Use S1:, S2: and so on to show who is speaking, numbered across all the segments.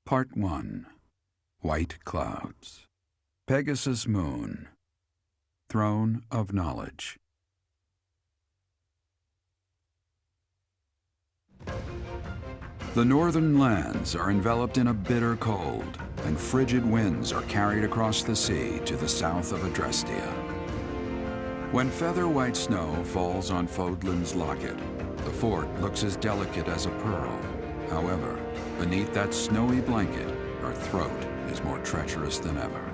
S1: Part 1. White Clouds. Pegasus Moon. Throne of Knowledge. The northern lands are enveloped in a bitter cold, and frigid winds are carried across the sea to the south of Adrestia. When feather-white snow falls on Fodlan's locket, the fort looks as delicate as a pearl. However, beneath that snowy blanket, our throat is more treacherous than ever.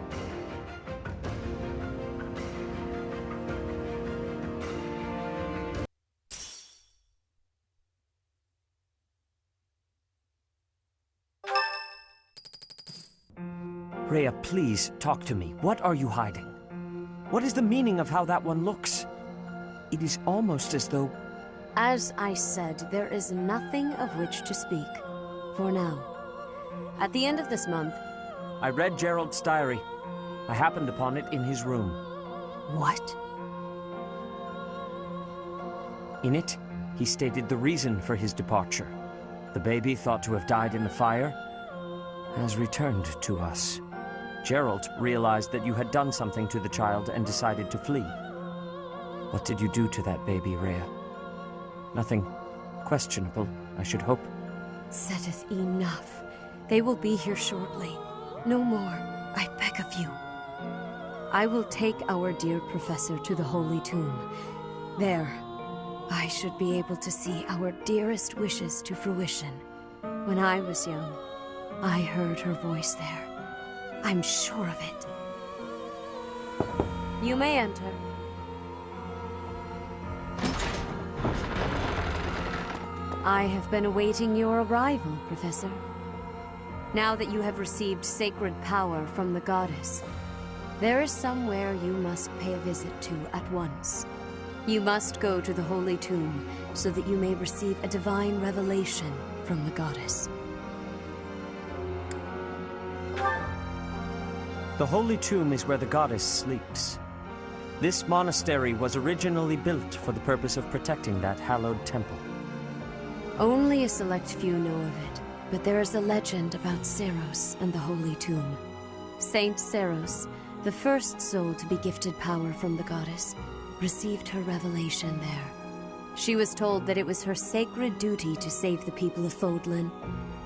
S2: Rhea, please, talk to me. What are you hiding? What is the meaning of how that one looks? It is almost as though...
S3: As I said, there is nothing of which to speak. For now. At the end of this month...
S2: I read Gerald's diary. I happened upon it in his room.
S3: What?
S2: In it, he stated the reason for his departure. The baby, thought to have died in the fire, has returned to us. Gerald realized that you had done something to the child and decided to flee. What did you do to that baby, Rhea? Nothing questionable, I should hope.
S3: Saideth, enough. They will be here shortly. No more, I beg of you. I will take our dear professor to the Holy Tomb. There, I should be able to see our dearest wishes to fruition. When I was young, I heard her voice there. I'm sure of it. You may enter. I have been awaiting your arrival, Professor. Now that you have received sacred power from the goddess, there is somewhere you must pay a visit to at once. You must go to the Holy Tomb so that you may receive a divine revelation from the goddess.
S2: The Holy Tomb is where the goddess sleeps. This monastery was originally built for the purpose of protecting that hallowed temple.
S3: Only a select few know of it, but there is a legend about Seiros and the Holy Tomb. Saint Seiros, the first soul to be gifted power from the goddess, received her revelation there. She was told that it was her sacred duty to save the people of Fodlan,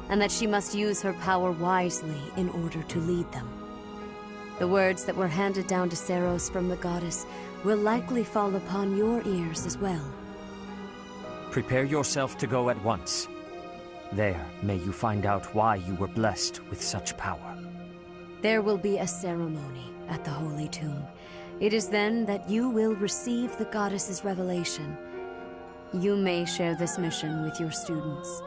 S3: and that she must use her power wisely in order to lead them. The words that were handed down to Seiros from the goddess will likely fall upon your ears as well.
S2: Prepare yourself to go at once. There, may you find out why you were blessed with such power.
S3: There will be a ceremony at the Holy Tomb. It is then that you will receive the goddess's revelation. You may share this mission with your students.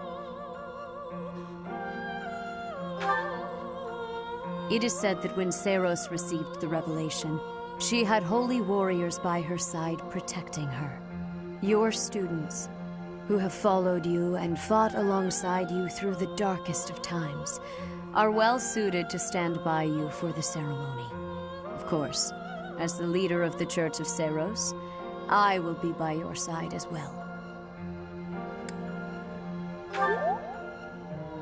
S3: It is said that when Seiros received the revelation, she had holy warriors by her side protecting her. Your students, who have followed you and fought alongside you through the darkest of times, are well suited to stand by you for the ceremony. Of course, as the leader of the Church of Seiros, I will be by your side as well.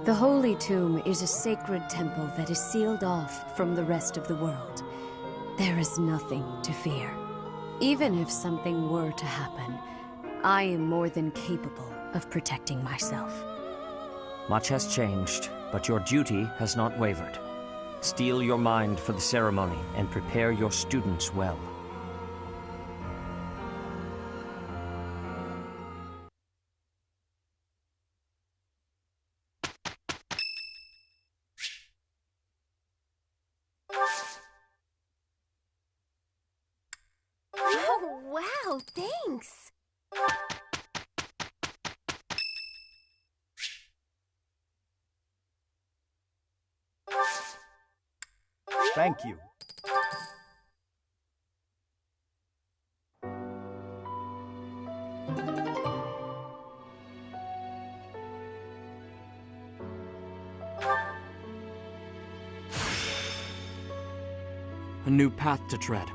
S3: The Holy Tomb is a sacred temple that is sealed off from the rest of the world. There is nothing to fear. Even if something were to happen, I am more than capable of protecting myself.
S2: Much has changed, but your duty has not wavered. Steel your mind for the ceremony and prepare your students well.
S4: Oh, wow, thanks!
S5: Thank you.
S2: A new path to tread.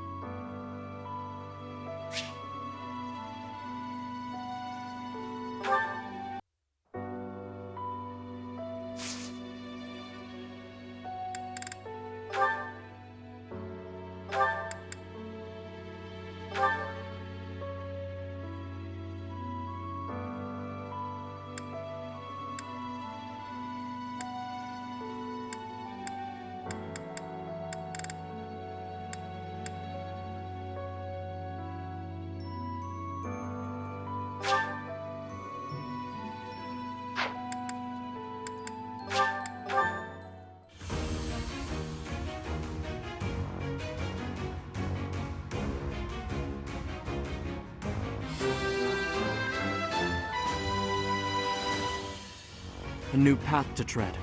S6: A new path to tread.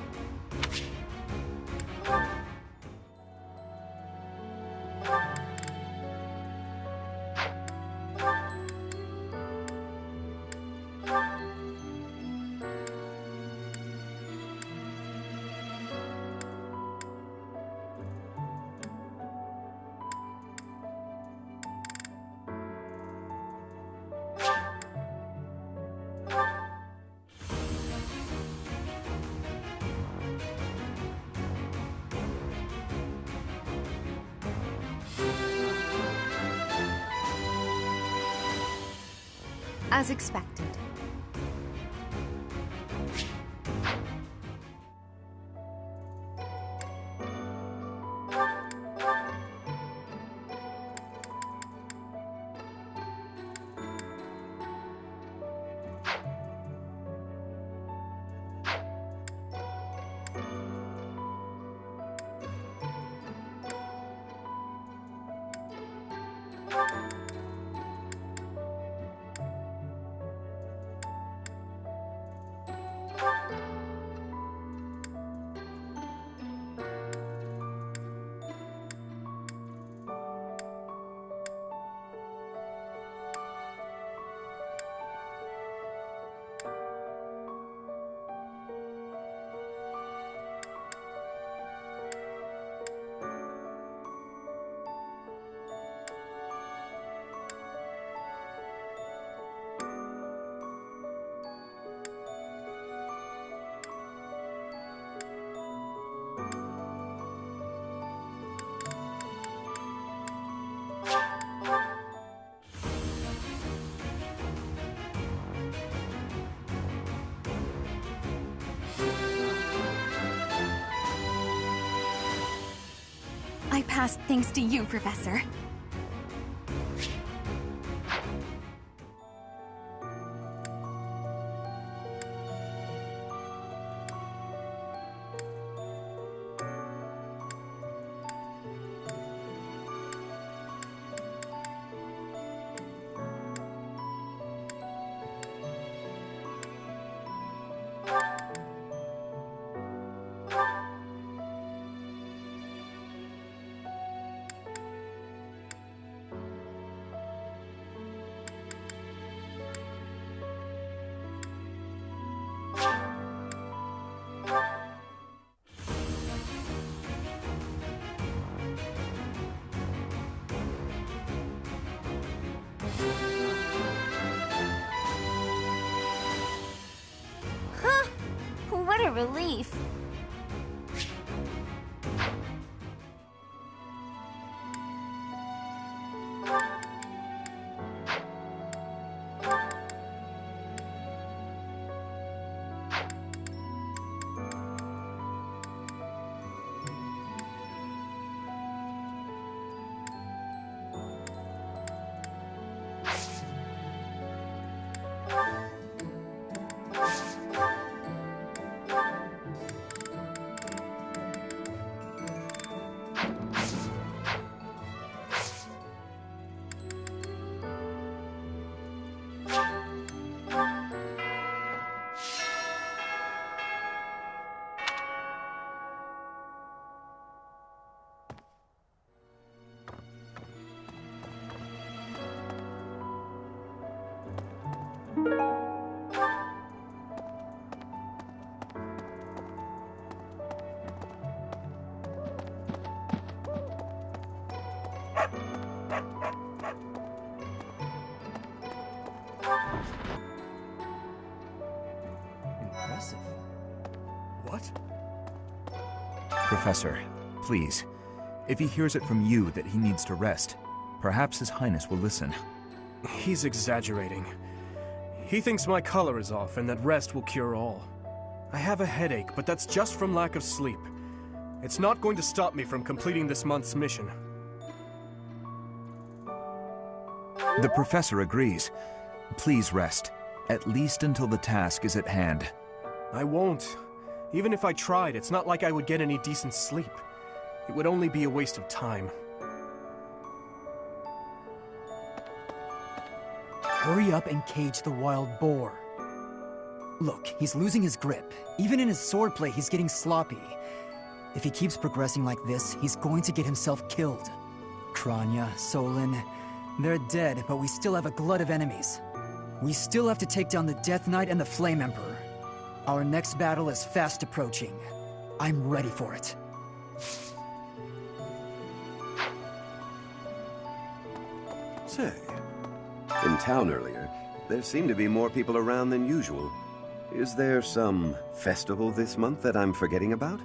S4: As expected. I passed thanks to you, Professor. What a relief.
S6: Impressive. What?
S7: Professor, please. If he hears it from you that he needs to rest, perhaps His Highness will listen.
S6: He's exaggerating. He thinks my color is off and that rest will cure all. I have a headache, but that's just from lack of sleep. It's not going to stop me from completing this month's mission.
S7: The Professor agrees. Please rest, at least until the task is at hand.
S6: I won't. Even if I tried, it's not like I would get any decent sleep. It would only be a waste of time.
S5: Hurry up and cage the wild boar. Look, he's losing his grip. Even in his swordplay, he's getting sloppy. If he keeps progressing like this, he's going to get himself killed. Kranya, Solon, they're dead, but we still have a glut of enemies. We still have to take down the Death Knight and the Flame Emperor. Our next battle is fast approaching. I'm ready for it.
S8: Say, in town earlier, there seemed to be more people around than usual. Is there some festival this month that I'm forgetting about?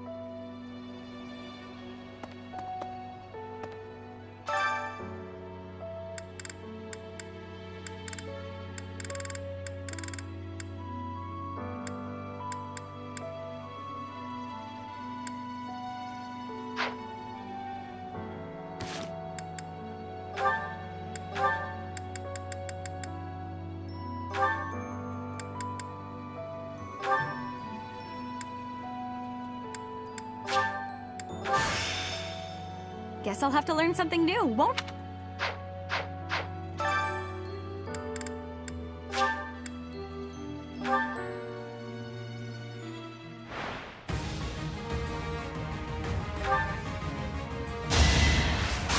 S4: Guess I'll have to learn something new, won't...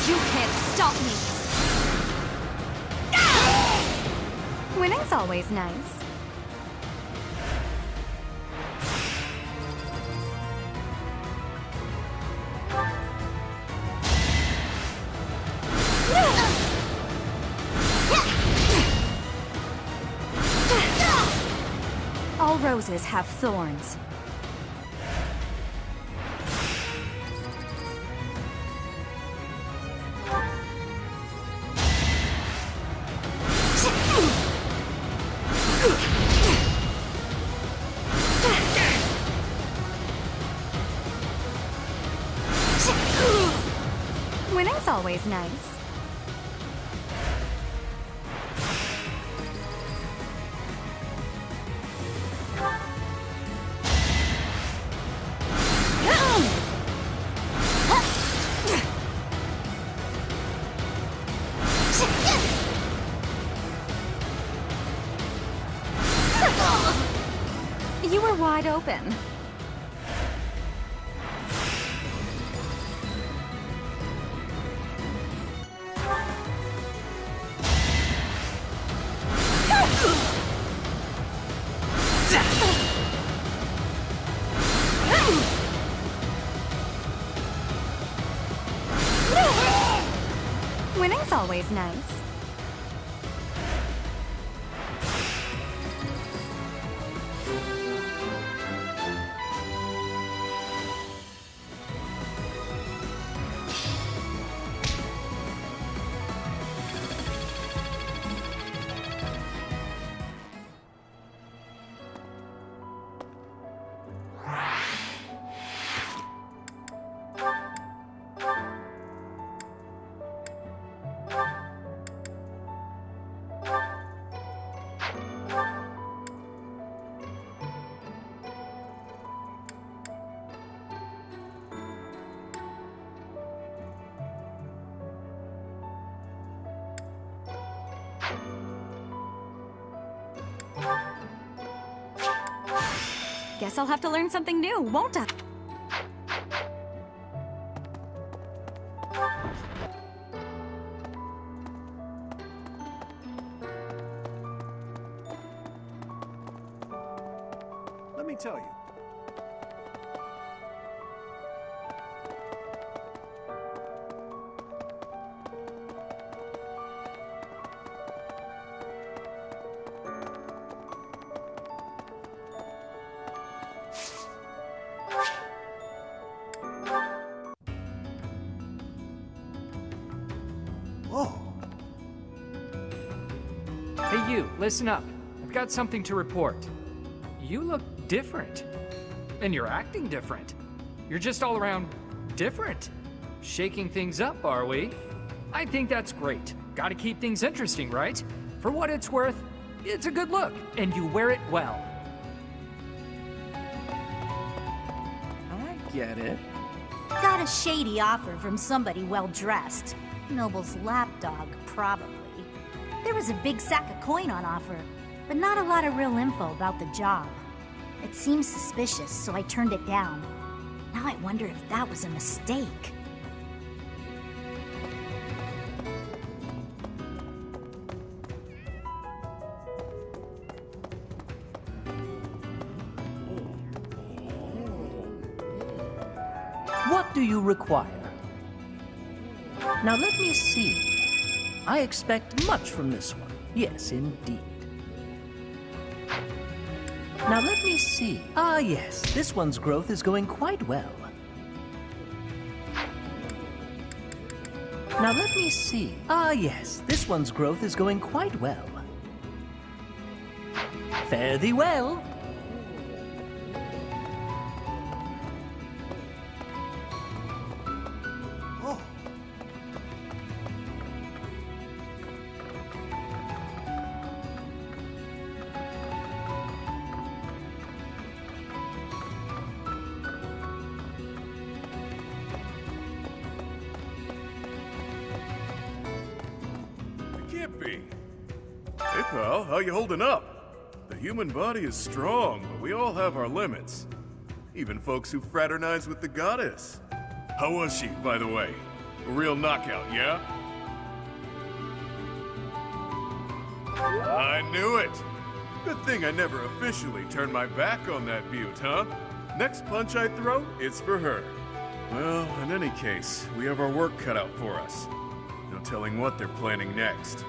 S4: You can't stop me! Winning's always nice. All roses have thorns. Winning's always nice. You were wide open. Winning's always nice. Guess I'll have to learn something new, won't I?
S5: Let me tell you.
S9: Hey you, listen up. I've got something to report. You look different. And you're acting different. You're just all around different. Shaking things up, are we? I think that's great. Gotta keep things interesting, right? For what it's worth, it's a good look, and you wear it well.
S10: I get it.
S11: Got a shady offer from somebody well-dressed. Noble's lapdog, probably. There was a big sack of coin on offer, but not a lot of real info about the job. It seemed suspicious, so I turned it down. Now I wonder if that was a mistake.
S10: What do you require? Now let me see. I expect much from this one. Yes, indeed. Now let me see. Ah, yes, this one's growth is going quite well. Now let me see. Ah, yes, this one's growth is going quite well. Fare thee well.
S12: Can't be. Hey, pal, how you holding up? The human body is strong, but we all have our limits. Even folks who fraternize with the goddess. How was she, by the way? A real knockout, yeah? I knew it! Good thing I never officially turned my back on that beaut, huh? Next punch I throw, it's for her. Well, in any case, we have our work cut out for us. No telling what they're planning next.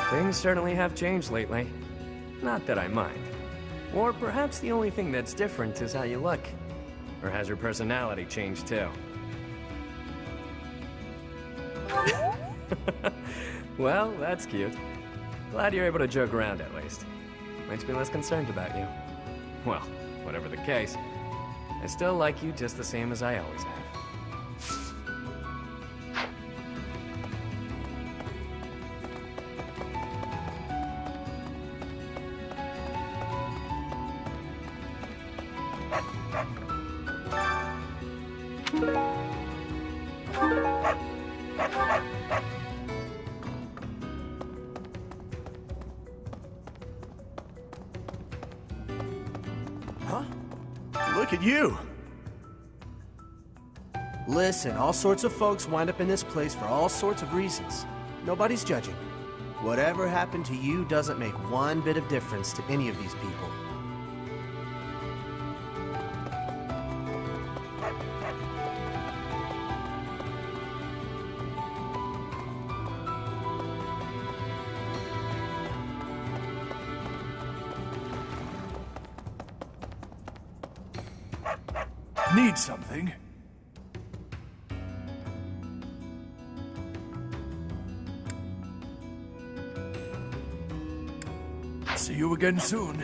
S2: Things certainly have changed lately. Not that I mind. Or perhaps the only thing that's different is how you look. Or has your personality changed too? Well, that's cute. Glad you're able to joke around at least. Makes me less concerned about you. Well, whatever the case, I still like you just the same as I always have.
S6: Look at you! Listen, all sorts of folks wind up in this place for all sorts of reasons. Nobody's judging. Whatever happened to you doesn't make one bit of difference to any of these people.
S12: Need something? See you again soon.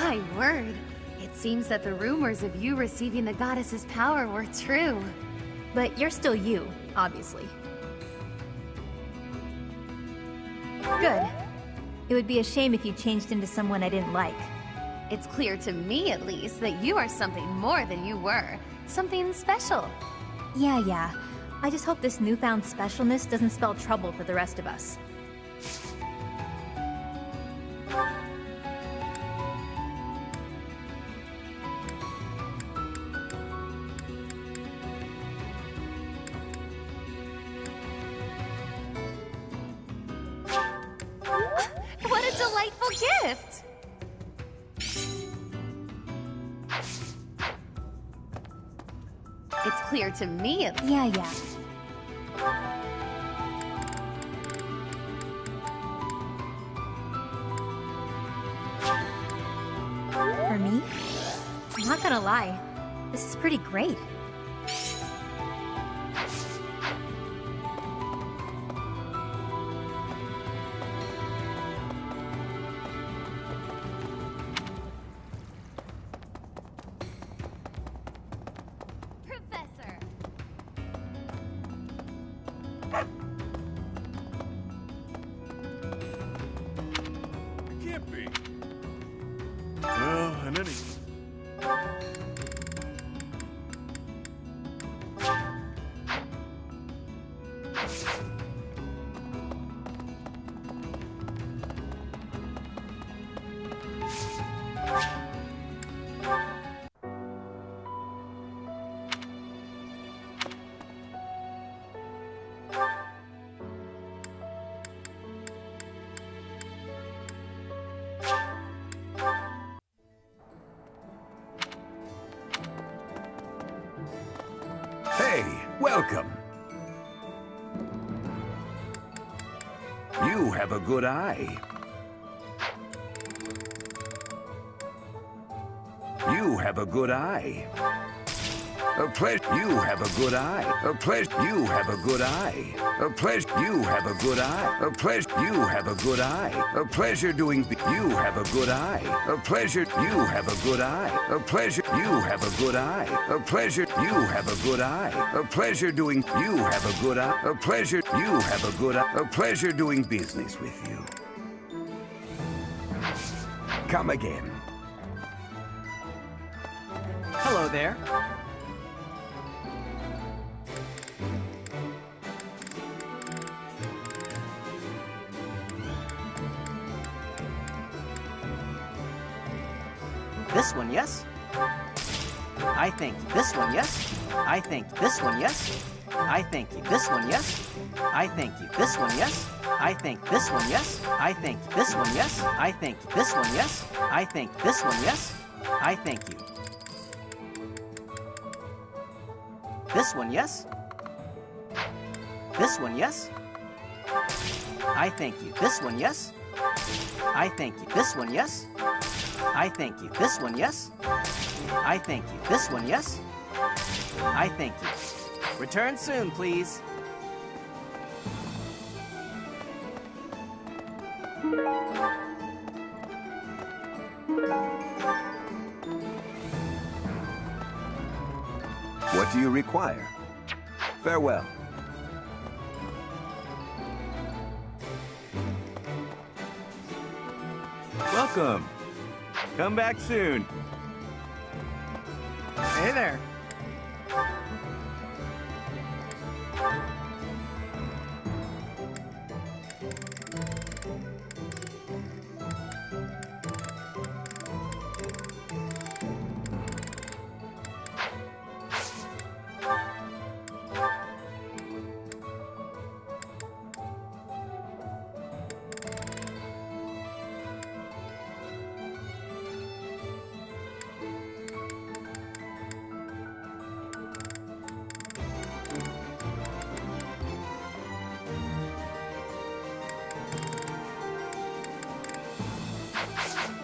S3: My word. It seems that the rumors of you receiving the goddess's power were true.
S11: But you're still you, obviously. Good. It would be a shame if you changed into someone I didn't like.
S3: It's clear to me, at least, that you are something more than you were. Something special.
S11: Yeah. I just hope this newfound specialness doesn't spell trouble for the rest of us.
S3: What a delightful gift! It's clear to me, at least.
S11: Yeah. For me? I'm not gonna lie. This is pretty great.
S3: Professor!
S12: It can't be. Well, in any...
S7: Hey, welcome. You have a good eye. You have a good eye. A pleasure. You have a good eye. A pleasure. You have a good eye. A pleasure. You have a good eye. A pleasure. You have a good eye. A pleasure doing. You have a good eye. A pleasure. You have a good eye. A pleasure. You have a good eye. A pleasure. You have a good eye. A pleasure doing. You have a good eye. A pleasure. You have a good eye. A pleasure doing business with you. Come again.
S5: Hello there.
S13: This one, yes? I think this one, yes? I think this one, yes? I think this one, yes? I think this one, yes? I think this one, yes? I think this one, yes? I think this one, yes? I think this one, yes? I thank you. This one, yes? This one, yes? I thank you. This one, yes? I thank you. This one, yes? I thank you. This one, yes? I thank you. This one, yes? I thank you. Return soon, please.
S8: What do you require? Farewell.
S14: Welcome. Come back soon.
S5: Hey there.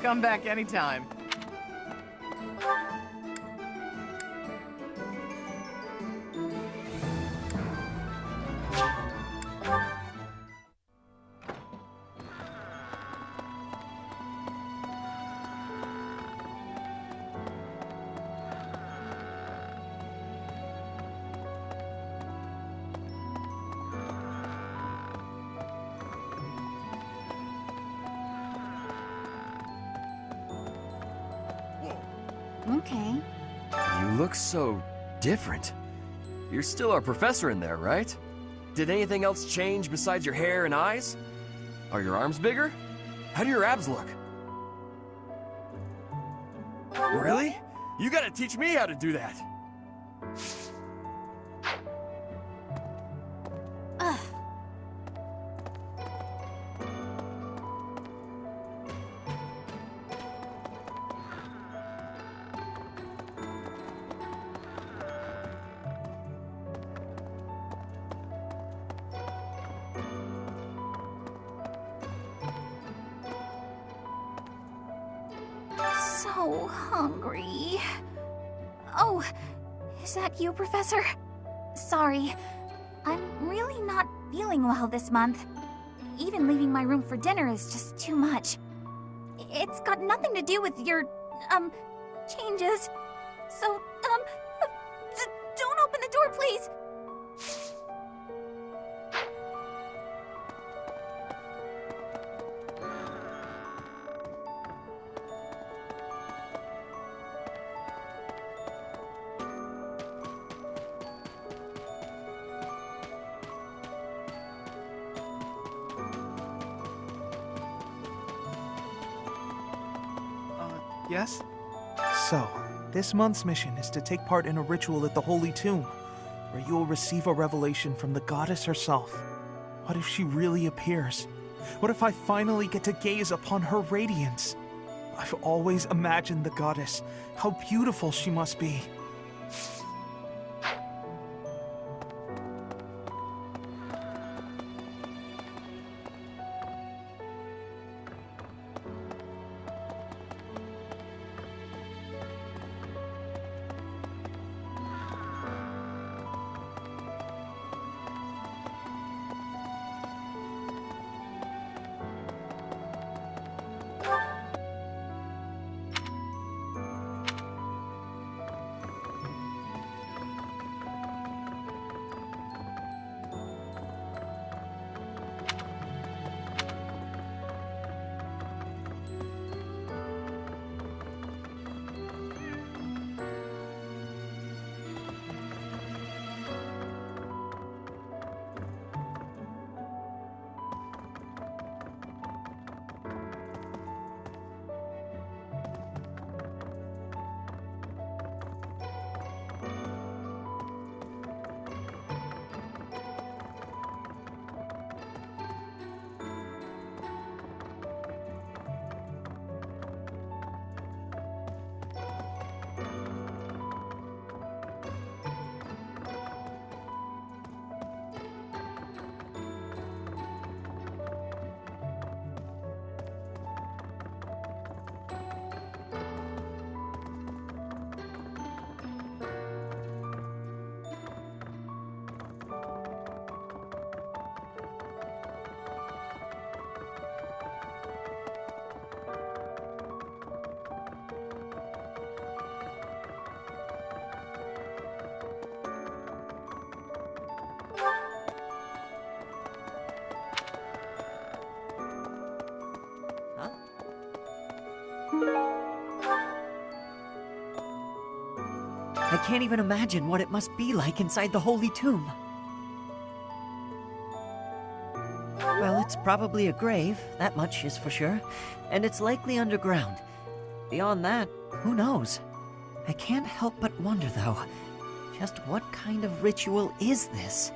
S5: Come back anytime.
S11: Okay.
S15: You look so different. You're still our professor in there, right? Did anything else change besides your hair and eyes? Are your arms bigger? How do your abs look? Really? You gotta teach me how to do that.
S11: Ugh. So hungry. Oh, is that you, Professor? Sorry, I'm really not feeling well this month. Even leaving my room for dinner is just too much. It's got nothing to do with your, changes. So, don't open the door, please.
S16: Yes? So, this month's mission is to take part in a ritual at the Holy Tomb, where you will receive a revelation from the goddess herself. What if she really appears? What if I finally get to gaze upon her radiance? I've always imagined the goddess, how beautiful she must be.
S17: I can't even imagine what it must be like inside the Holy Tomb. Well, it's probably a grave, that much is for sure, and it's likely underground. Beyond that, who knows? I can't help but wonder, though, just what kind of ritual is this?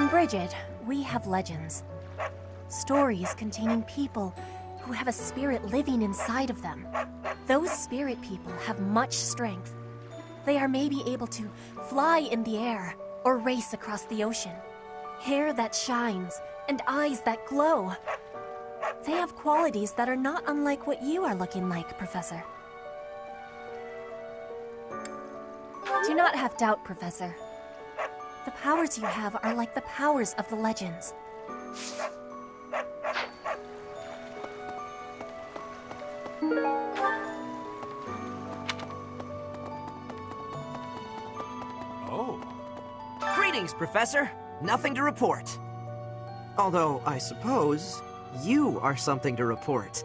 S11: On Bridget, we have legends. Stories containing people who have a spirit living inside of them. Those spirit people have much strength. They are maybe able to fly in the air or race across the ocean. Hair that shines and eyes that glow. They have qualities that are not unlike what you are looking like, Professor. Do not have doubt, Professor. The powers you have are like the powers of the legends.
S18: Oh. Greetings, Professor. Nothing to report. Although, I suppose, you are something to report.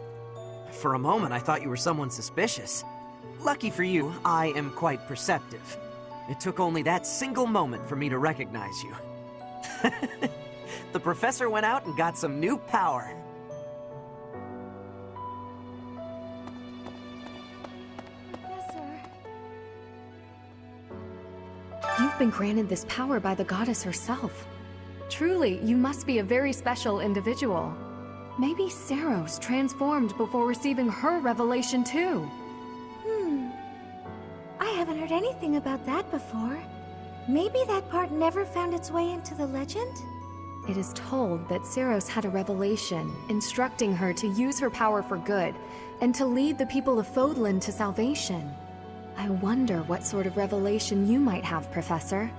S18: For a moment, I thought you were someone suspicious. Lucky for you, I am quite perceptive. It took only that single moment for me to recognize you. The professor went out and got some new power.
S3: You've been granted this power by the goddess herself. Truly, you must be a very special individual. Maybe Seros transformed before receiving her revelation too.
S11: I haven't heard anything about that before. Maybe that part never found its way into the legend?
S3: It is told that Seros had a revelation, instructing her to use her power for good, and to lead the people of Fodlan to salvation. I wonder what sort of revelation you might have, Professor.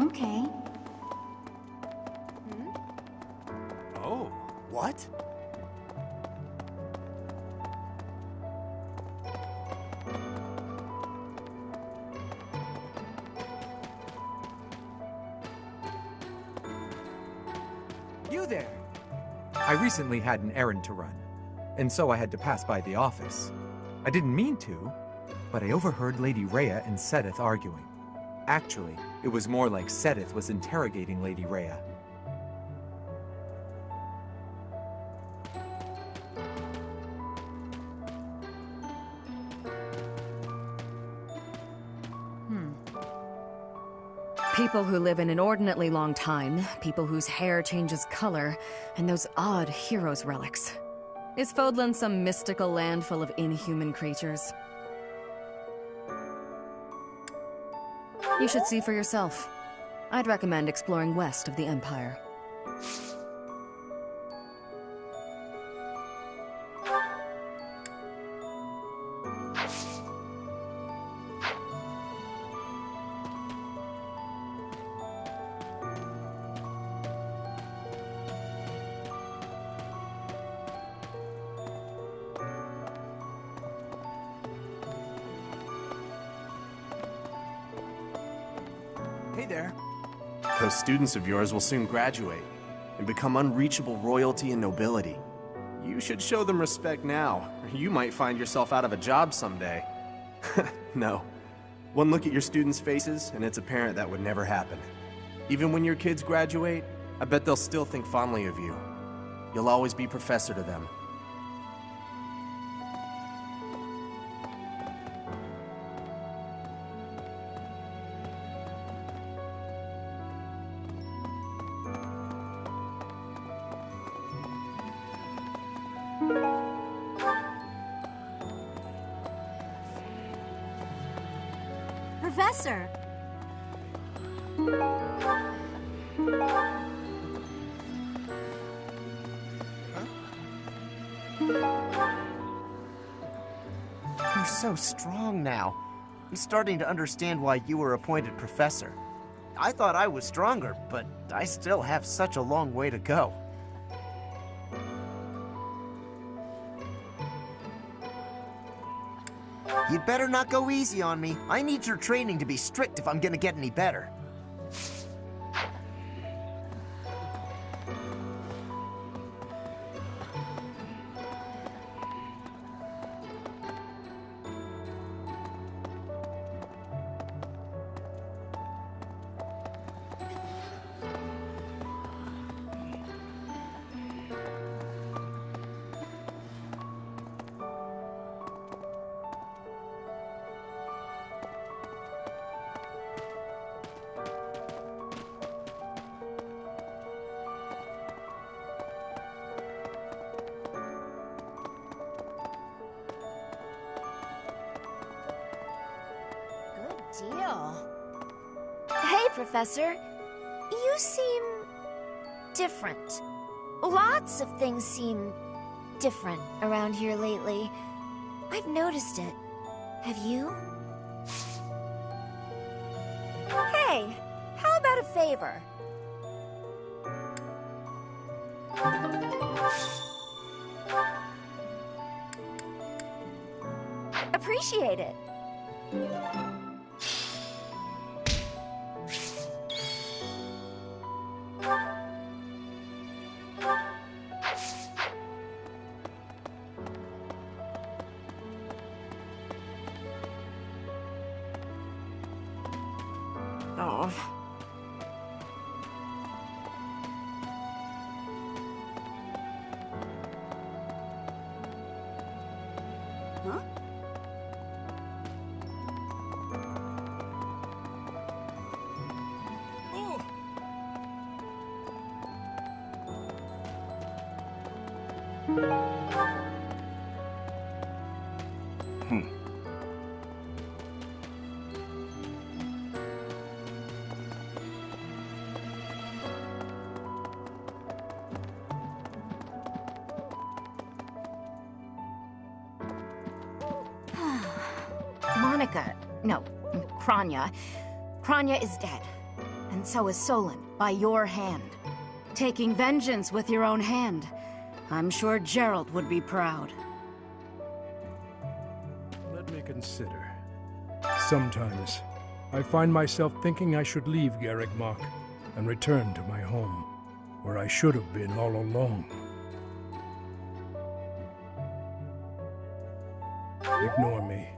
S11: Okay.
S18: Oh, what?
S19: You there! I recently had an errand to run, and so I had to pass by the office. I didn't mean to, but I overheard Lady Rhea and Sedith arguing. Actually, it was more like Sedith was interrogating Lady Rhea.
S20: People who live an inordinately long time, people whose hair changes color, and those odd heroes' relics. Is Fodlan some mystical land full of inhuman creatures? You should see for yourself. I'd recommend exploring west of the Empire.
S6: Hey there. Those students of yours will soon graduate and become unreachable royalty and nobility. You should show them respect now, or you might find yourself out of a job someday. No. One look at your students' faces, and it's apparent that would never happen. Even when your kids graduate, I bet they'll still think fondly of you. You'll always be professor to them.
S11: Professor!
S13: You're so strong now. I'm starting to understand why you were appointed professor. I thought I was stronger, but I still have such a long way to go. You'd better not go easy on me. I need your training to be strict if I'm gonna get any better.
S21: deal?
S11: Hey, Professor. You seem different. Lots of things seem different around here lately. I've noticed it. Have you? Hey, how about a favor? Appreciate it.
S21: Oh. Huh? Monica, no, Kranya. Kranya is dead. And so is Solon, by your hand. Taking vengeance with your own hand. I'm sure Gerald would be proud.
S22: Let me consider. Sometimes, I find myself thinking I should leave Garreg Mach and return to my home, where I should have been all along. Ignore me.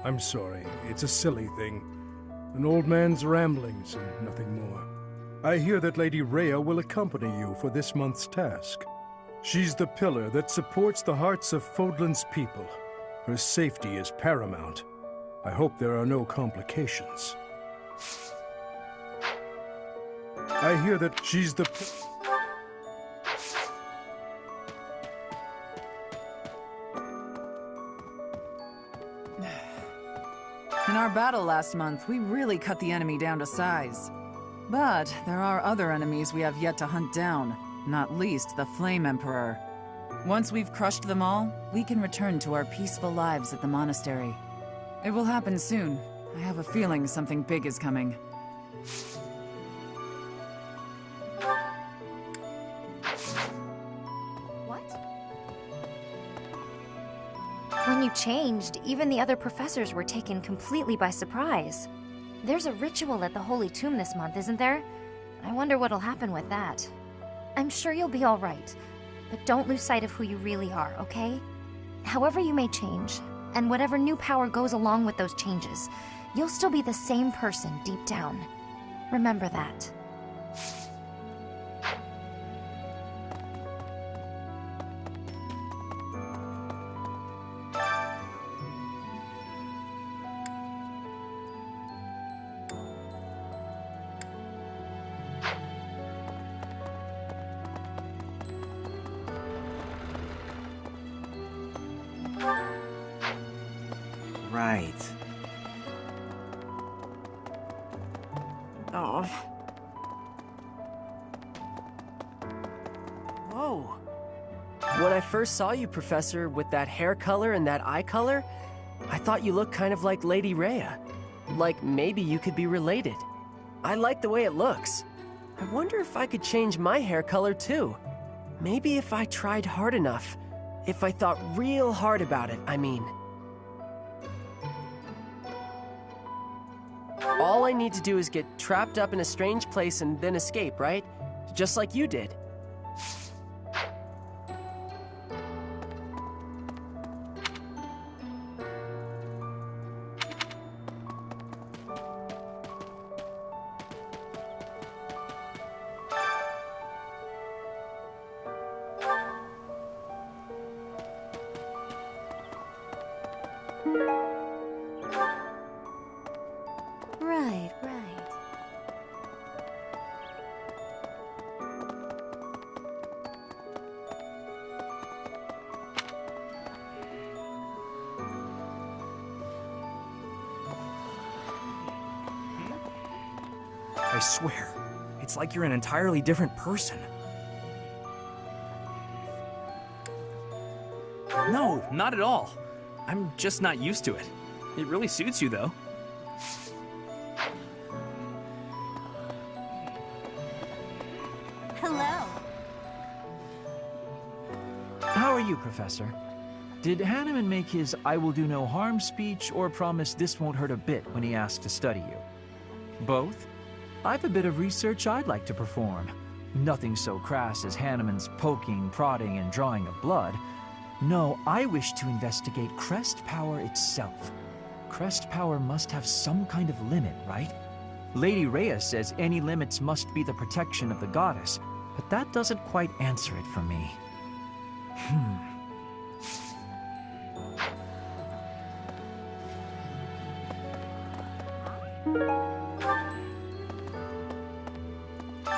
S22: I'm sorry. It's a silly thing. An old man's ramblings and nothing more. I hear that Lady Rhea will accompany you for this month's task. She's the pillar that supports the hearts of Fodlan's people. Her safety is paramount. I hope there are no complications. I hear that she's the...
S23: In our battle last month, we really cut the enemy down to size. But there are other enemies we have yet to hunt down, not least the Flame Emperor. Once we've crushed them all, we can return to our peaceful lives at the monastery. It will happen soon. I have a feeling something big is coming.
S11: When you changed, even the other professors were taken completely by surprise. There's a ritual at the Holy Tomb this month, isn't there? I wonder what'll happen with that. I'm sure you'll be all right, but don't lose sight of who you really are, okay? However you may change, and whatever new power goes along with those changes, you'll still be the same person deep down. Remember that.
S18: Right.
S21: Oh.
S2: Whoa. When I first saw you, Professor, with that hair color and that eye color, I thought you looked kind of like Lady Rhea. Like maybe you could be related. I like the way it looks. I wonder if I could change my hair color too. Maybe if I tried hard enough. If I thought real hard about it, I mean. All I need to do is get trapped up in a strange place and then escape, right? Just like you did.
S11: Right.
S15: I swear. It's like you're an entirely different person. No, not at all. I'm just not used to it. It really suits you, though.
S11: Hello.
S1: How are you, Professor? Did Hanneman make his I will do no harm speech or promise this won't hurt a bit when he asked to study you? Both? I've a bit of research I'd like to perform. Nothing so crass as Hanneman's poking, prodding, and drawing of blood. No, I wish to investigate crest power itself. Crest power must have some kind of limit, right? Lady Rhea says any limits must be the protection of the goddess, but that doesn't quite answer it for me.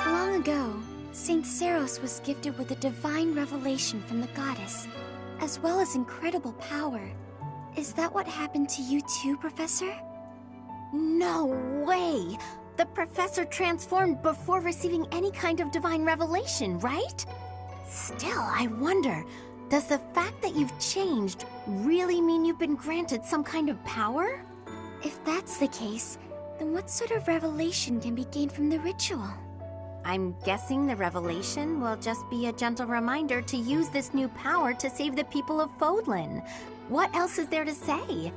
S3: Long ago, Saint Seros was gifted with a divine revelation from the goddess, as well as incredible power. Is that what happened to you too, Professor?
S11: No way! The professor transformed before receiving any kind of divine revelation, right? Still, I wonder, does the fact that you've changed really mean you've been granted some kind of power?
S3: If that's the case, then what sort of revelation can be gained from the ritual?
S11: I'm guessing the revelation will just be a gentle reminder to use this new power to save the people of Fodlan. What else is there to say?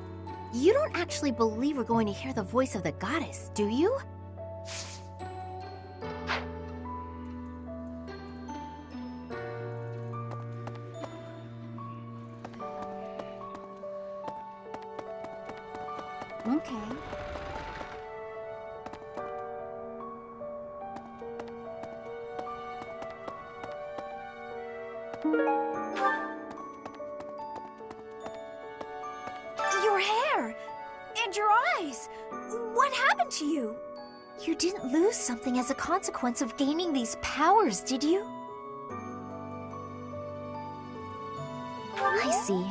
S11: You don't actually believe we're going to hear the voice of the goddess, do you?
S3: Okay.
S11: Your hair! And your eyes! What happened to you?
S3: You didn't lose something as a consequence of gaining these powers, did you?
S11: I see.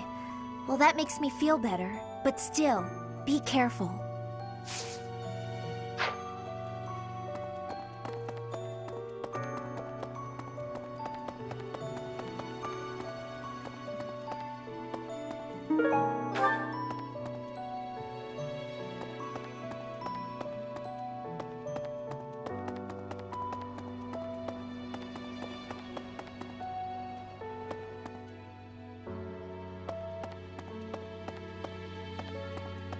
S11: Well, that makes me feel better. But still, be careful.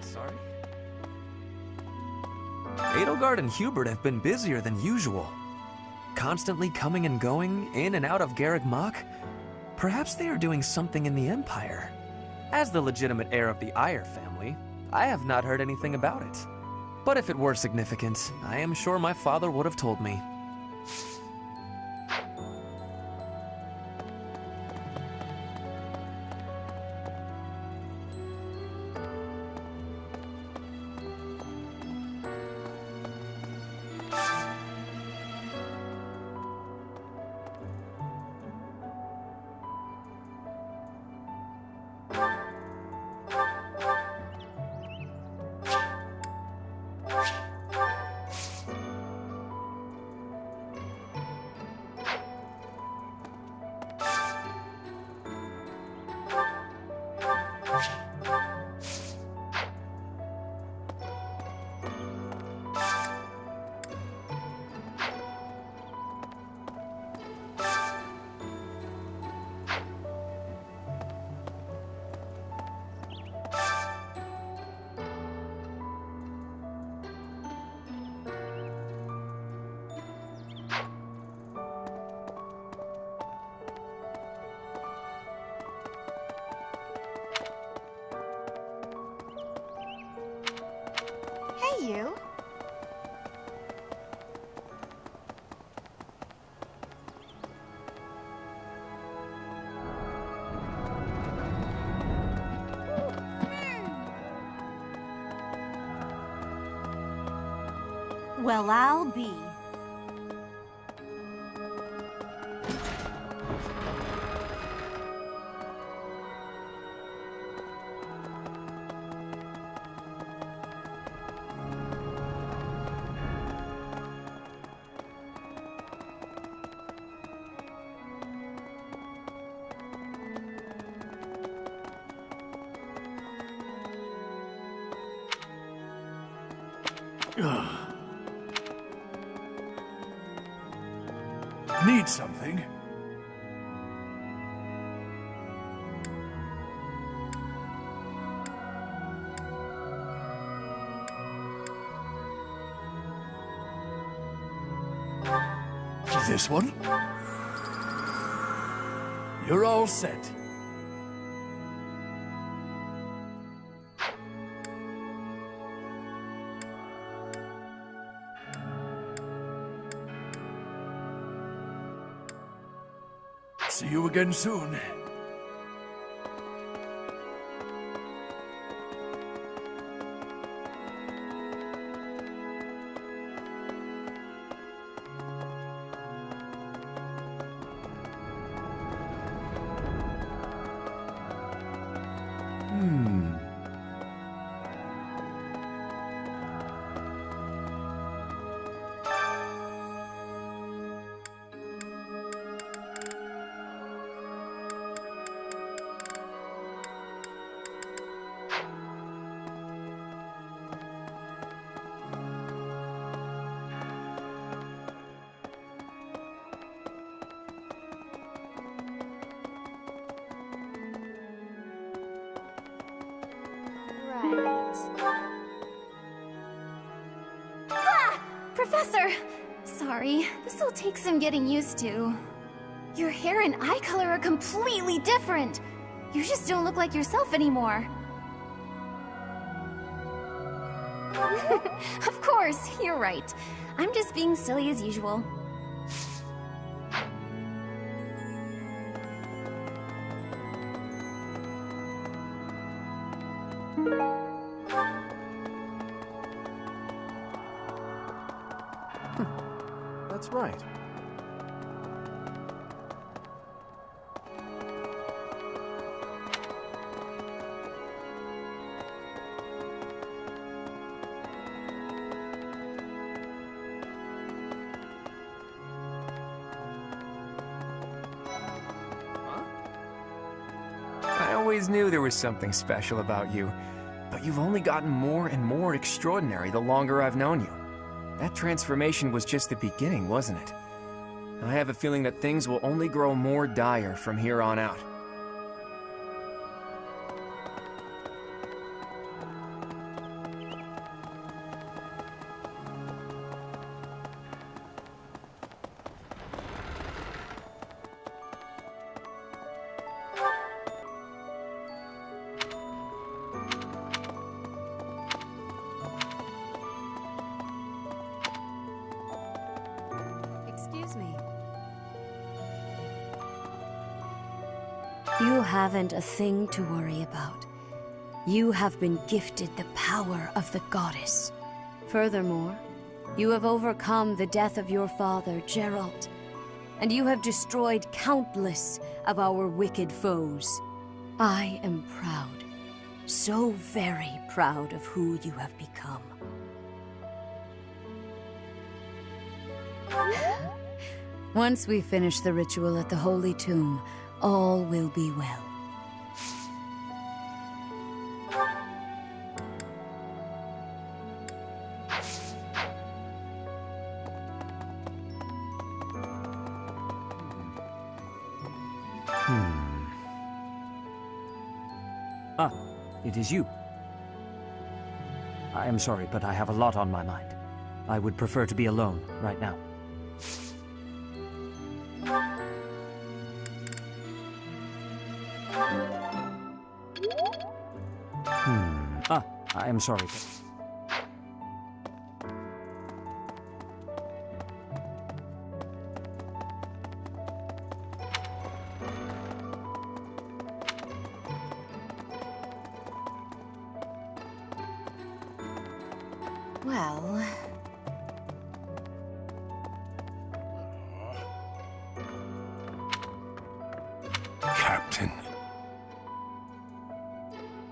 S15: Sorry? Edelgard and Hubert have been busier than usual. Constantly coming and going, in and out of Garreg Mach. Perhaps they are doing something in the Empire. As the legitimate heir of the Eyre family, I have not heard anything about it. But if it were significant, I am sure my father would have told me.
S11: Hey, you. Well, I'll be.
S22: Need something? This one? You're all set. See you again soon.
S11: Ah! Professor! Sorry, this will take some getting used to. Your hair and eye color are completely different. You just don't look like yourself anymore. Of course, you're right. I'm just being silly as usual.
S6: That's right.
S15: I always knew there was something special about you, but you've only gotten more and more extraordinary the longer I've known you. That transformation was just the beginning, wasn't it? I have a feeling that things will only grow more dire from here on out.
S3: Excuse me. You haven't a thing to worry about. You have been gifted the power of the goddess. Furthermore, you have overcome the death of your father, Geralt, and you have destroyed countless of our wicked foes. I am proud, so very proud of who you have become. Once we finish the ritual at the Holy Tomb, all will be well.
S2: Ah, it is you. I am sorry, but I have a lot on my mind. I would prefer to be alone right now. Ah, I am sorry, but...
S11: Well...
S4: Captain.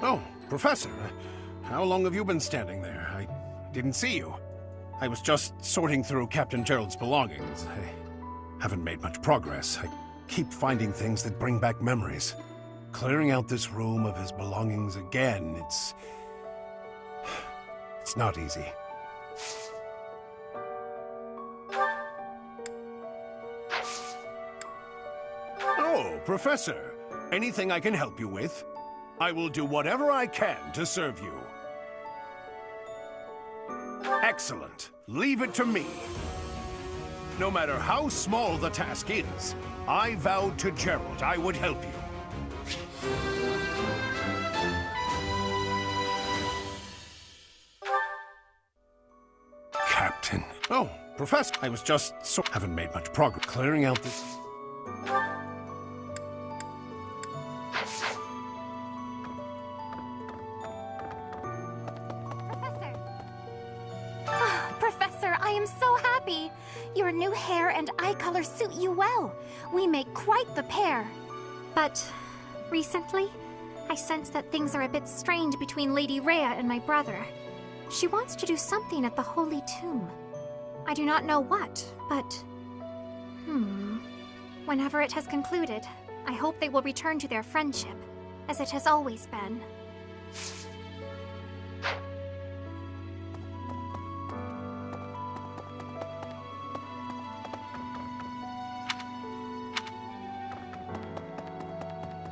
S4: Oh, Professor. How long have you been standing there? I didn't see you. I was just sorting through Captain Gerald's belongings. I haven't made much progress. I keep finding things that bring back memories. Clearing out this room of his belongings again, it's not easy. Professor, anything I can help you with? I will do whatever I can to serve you. Excellent. Leave it to me. No matter how small the task is, I vowed to Gerald I would help you. Captain. Oh, Professor, I was just haven't made much progress clearing out this.
S11: Professor, I am so happy. Your new hair and eye color suit you well. We make quite the pair. But recently, I sense that things are a bit strained between Lady Rhea and my brother. She wants to do something at the Holy Tomb. I do not know what, but... Whenever it has concluded, I hope they will return to their friendship, as it has always been.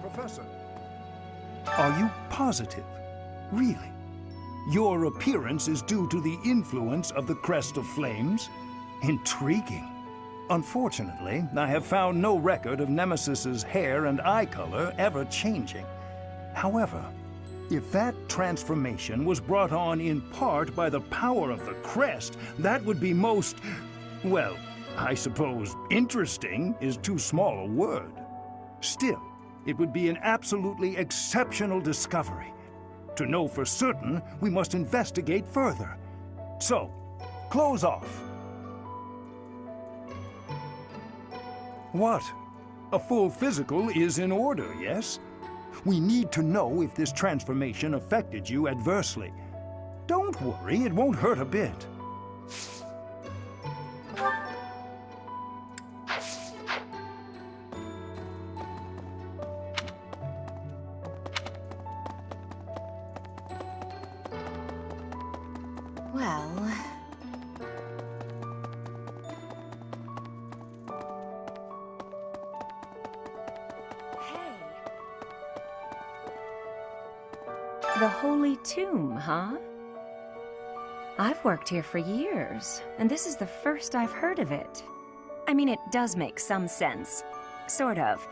S22: Professor, are you positive? Really? Your appearance is due to the influence of the Crest of Flames? Intriguing. Unfortunately, I have found no record of Nemesis's hair and eye color ever changing. However, if that transformation was brought on in part by the power of the Crest, that would be most, well, I suppose interesting is too small a word. Still, it would be an absolutely exceptional discovery. To know for certain, we must investigate further. So, close off. What? A full physical is in order, yes? We need to know if this transformation affected you adversely. Don't worry, it won't hurt a bit.
S21: Well...
S9: The Holy Tomb, huh? I've worked here for years, and this is the first I've heard of it. I mean, it does make some sense. Sort of.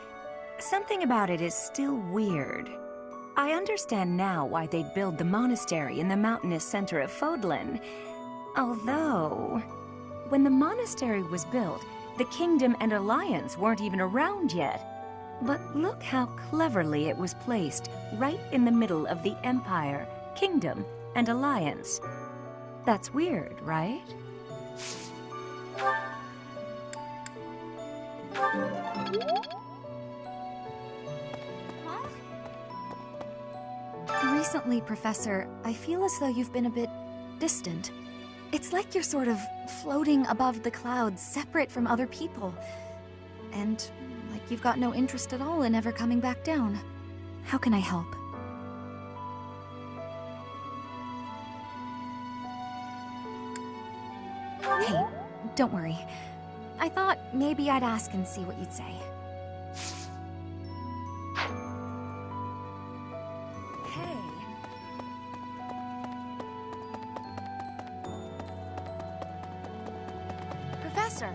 S9: Something about it is still weird. I understand now why they'd build the monastery in the mountainous center of Fodlan. Although, when the monastery was built, the Kingdom and Alliance weren't even around yet. But look how cleverly it was placed, right in the middle of the Empire, Kingdom, and Alliance. That's weird, right?
S3: Recently, Professor, I feel as though you've been a bit distant. It's like you're sort of floating above the clouds, separate from other people. And like you've got no interest at all in ever coming back down. How can I help? Hey, don't worry. I thought maybe I'd ask and see what you'd say.
S9: Hey.
S11: Professor!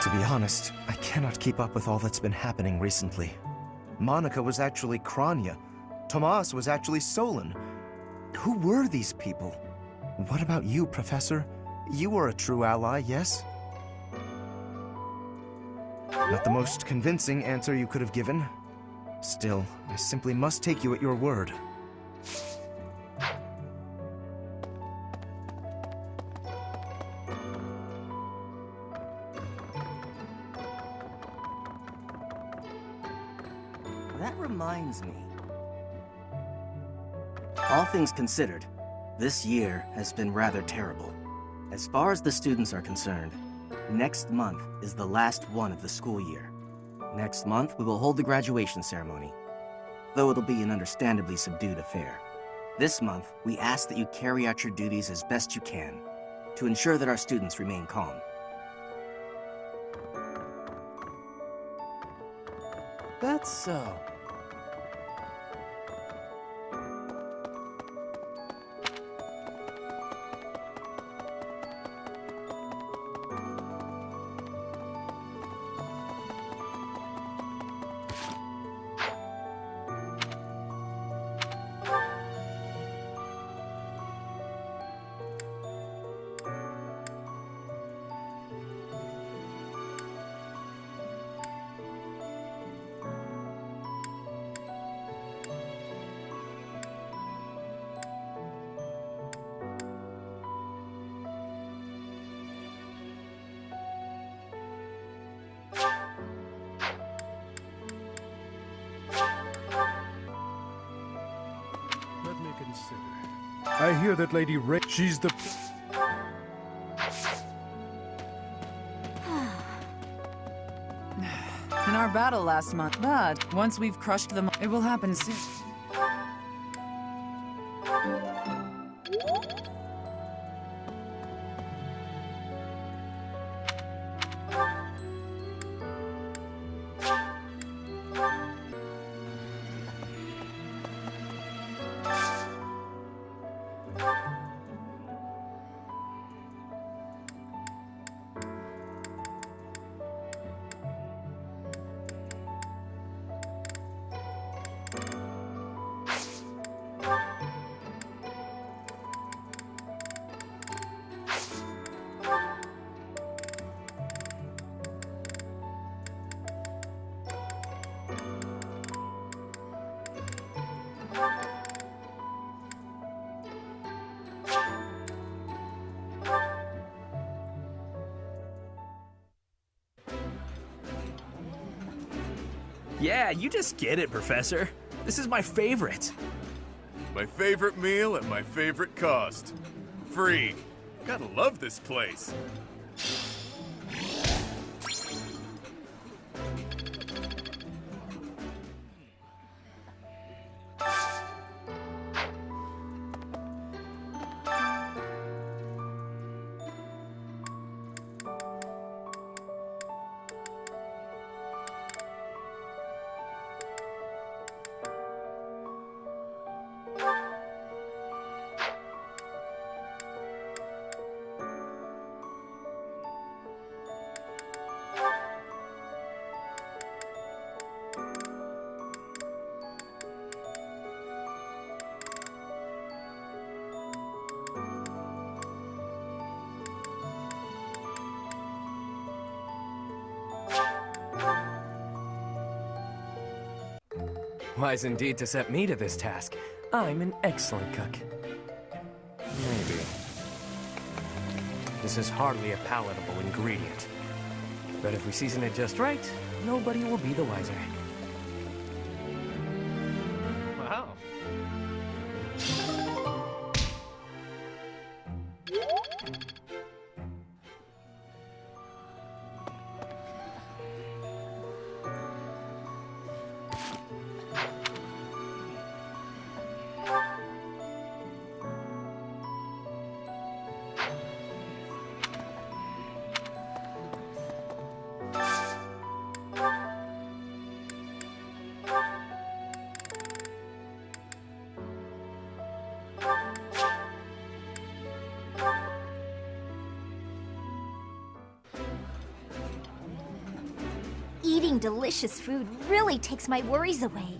S10: To be honest, I cannot keep up with all that's been happening recently. Monica was actually Kranya. Tomas was actually Solon. Who were these people? What about you, Professor? You were a true ally, yes? Not the most convincing answer you could have given. Still, I simply must take you at your word.
S13: That reminds me. All things considered, this year has been rather terrible. As far as the students are concerned, next month is the last one of the school year. Next month, we will hold the graduation ceremony, though it'll be an understandably subdued affair.
S10: This month, we ask that you carry out your duties as best you can to ensure that our students remain calm.
S18: That's so.
S22: Let me consider. I hear that Lady Ray... She's the...
S23: In our battle last month, but once we've crushed them, it will happen soon.
S1: Yeah, you just get it, Professor. This is my favorite.
S7: My favorite meal at my favorite cost. Free. Gotta love this place.
S2: Wise indeed to set me to this task. I'm an excellent cook. Maybe. This is hardly a palatable ingredient. But if we season it just right, nobody will be the wiser.
S7: Wow.
S11: Eating delicious food really takes my worries away.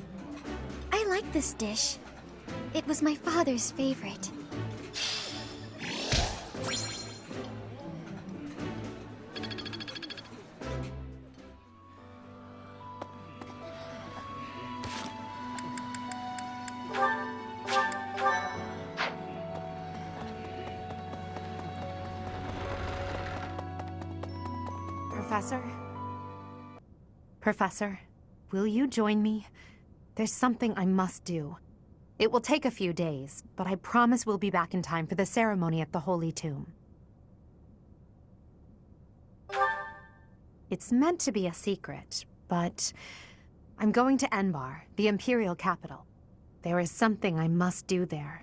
S11: I like this dish. It was my father's favorite.
S21: Professor? Professor, will you join me? There's something I must do. It will take a few days, but I promise we'll be back in time for the ceremony at the Holy Tomb. It's meant to be a secret, but I'm going to Enbar, the Imperial capital.
S8: There is something I must do there.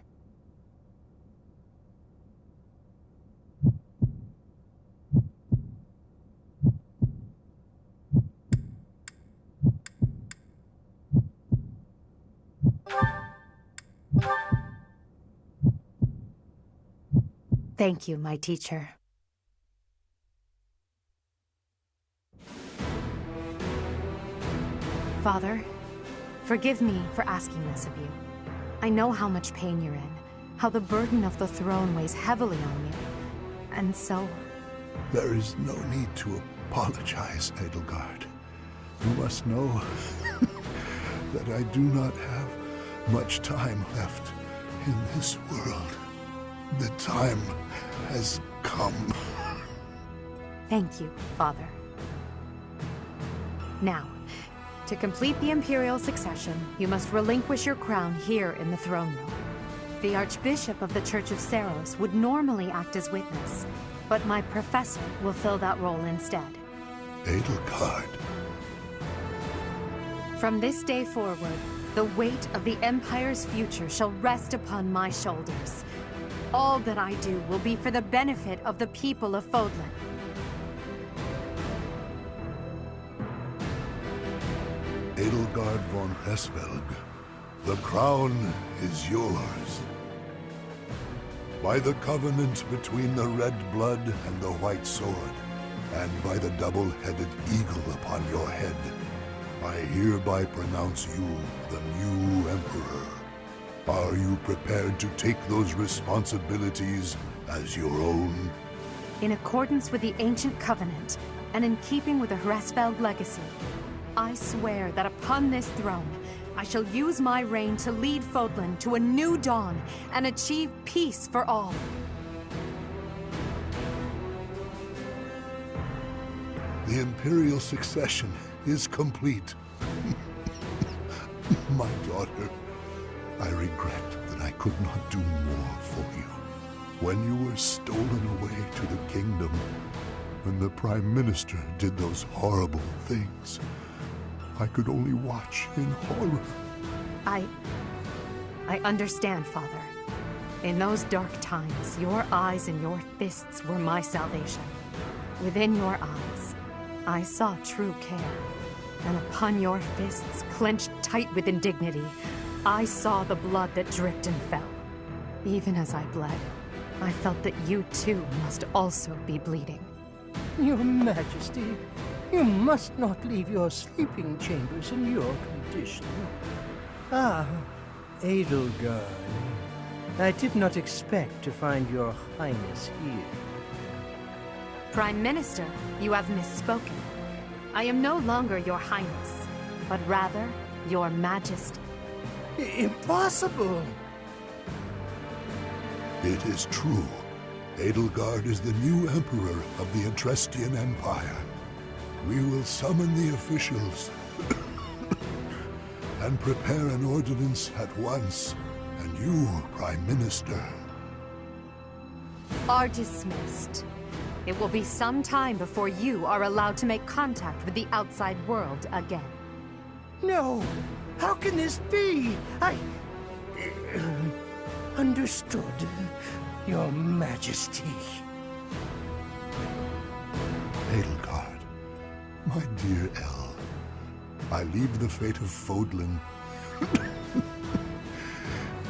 S8: Thank you, my teacher. Father, forgive me for asking this of you. I know how much pain you're in, how the burden of the throne weighs heavily on you. And so...
S12: There is no need to apologize, Edelgard. You must know that I do not have much time left in this world. The time has come.
S8: Thank you, Father. Now, to complete the Imperial succession, you must relinquish your crown here in the throne room. The Archbishop of the Church of Seiros would normally act as witness, but my professor will fill that role instead.
S12: Edelgard.
S8: From this day forward, the weight of the Empire's future shall rest upon my shoulders. All that I do will be for the benefit of the people of Fodlan.
S12: Edelgard von Hesvelg, the crown is yours. By the covenant between the red blood and the white sword, and by the double-headed eagle upon your head, I hereby pronounce you the new Emperor. Are you prepared to take those responsibilities as your own?
S8: In accordance with the ancient covenant, and in keeping with the Hresvelg legacy, I swear that upon this throne, I shall use my reign to lead Fodlan to a new dawn and achieve peace for all.
S12: The Imperial succession is complete. My daughter, I regret that I could not do more for you. When you were stolen away to the kingdom, when the Prime Minister did those horrible things, I could only watch in horror.
S8: I understand, Father. In those dark times, your eyes and your fists were my salvation. Within your eyes, I saw true care. And upon your fists, clenched tight with indignity, I saw the blood that dripped and fell. Even as I bled, I felt that you too must also be bleeding.
S14: Your Majesty, you must not leave your sleeping chambers in your condition. Ah, Edelgard. I did not expect to find your Highness here.
S8: Prime Minister, you have misspoken. I am no longer your Highness, but rather your Majesty.
S14: Impossible!
S12: It is true. Edelgard is the new Emperor of the Etrestian Empire. We will summon the officials and prepare an ordinance at once. And you, Prime Minister.
S8: Are dismissed. It will be some time before you are allowed to make contact with the outside world again.
S14: No! How can this be? Understood, Your Majesty.
S12: Edelgard, my dear El, I leave the fate of Fodlan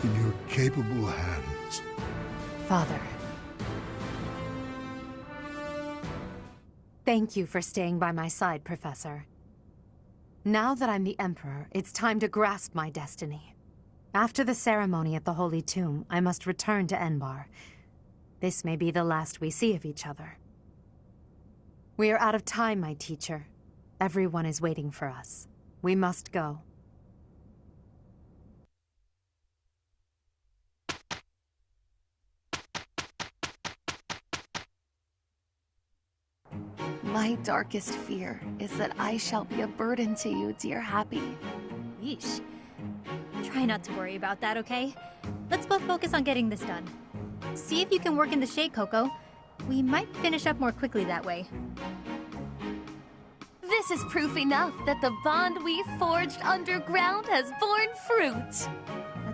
S12: in your capable hands.
S8: Father. Thank you for staying by my side, Professor. Now that I'm the Emperor, it's time to grasp my destiny. After the ceremony at the Holy Tomb, I must return to Enbar. This may be the last we see of each other. We are out of time, my teacher. Everyone is waiting for us. We must go.
S24: My darkest fear is that I shall be a burden to you, dear Happy.
S25: Yeesh. Try not to worry about that, okay? Let's both focus on getting this done. See if you can work in the shade, Coco. We might finish up more quickly that way.
S24: This is proof enough that the bond we forged underground has borne fruit.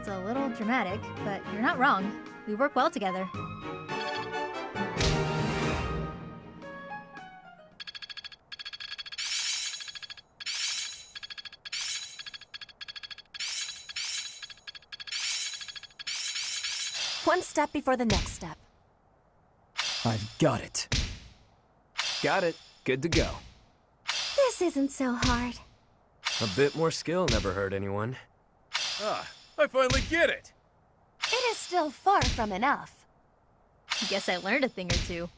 S25: It's a little dramatic, but you're not wrong. We work well together.
S3: One step before the next step.
S1: I've got it.
S6: Got it. Good to go.
S11: This isn't so hard.
S6: A bit more skill never hurt anyone.
S7: Ah, I finally get it!
S3: It is still far from enough.
S25: Guess I learned a thing or two.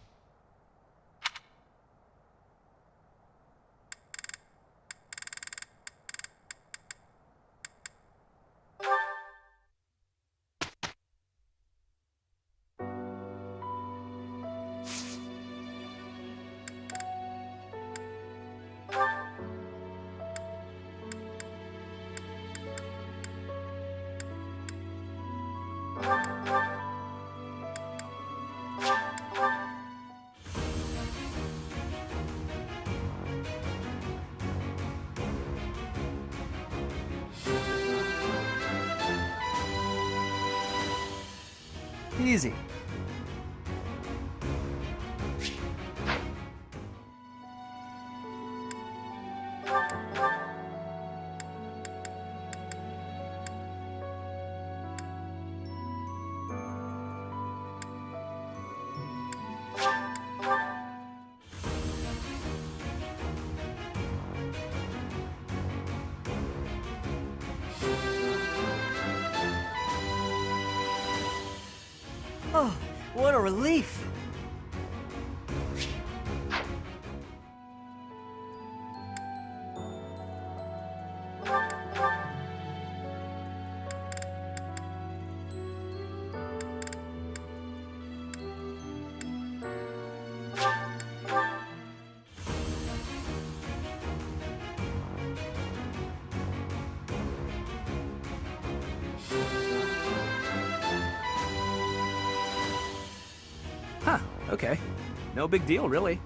S1: Easy.
S18: Oh, what a relief!
S1: Huh, okay. No big deal, really.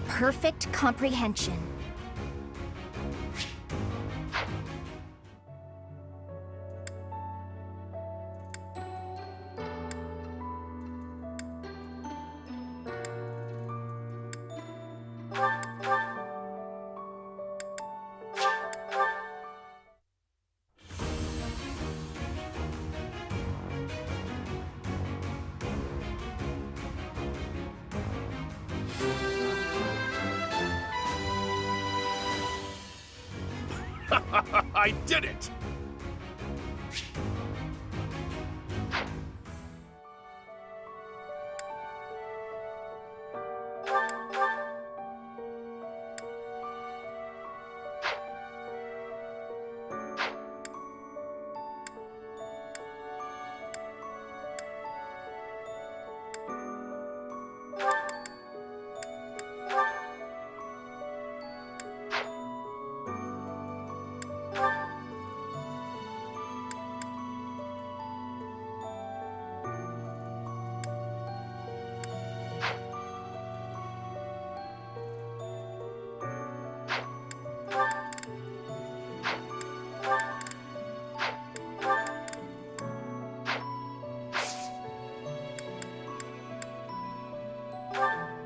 S11: Perfect comprehension.
S7: I did it!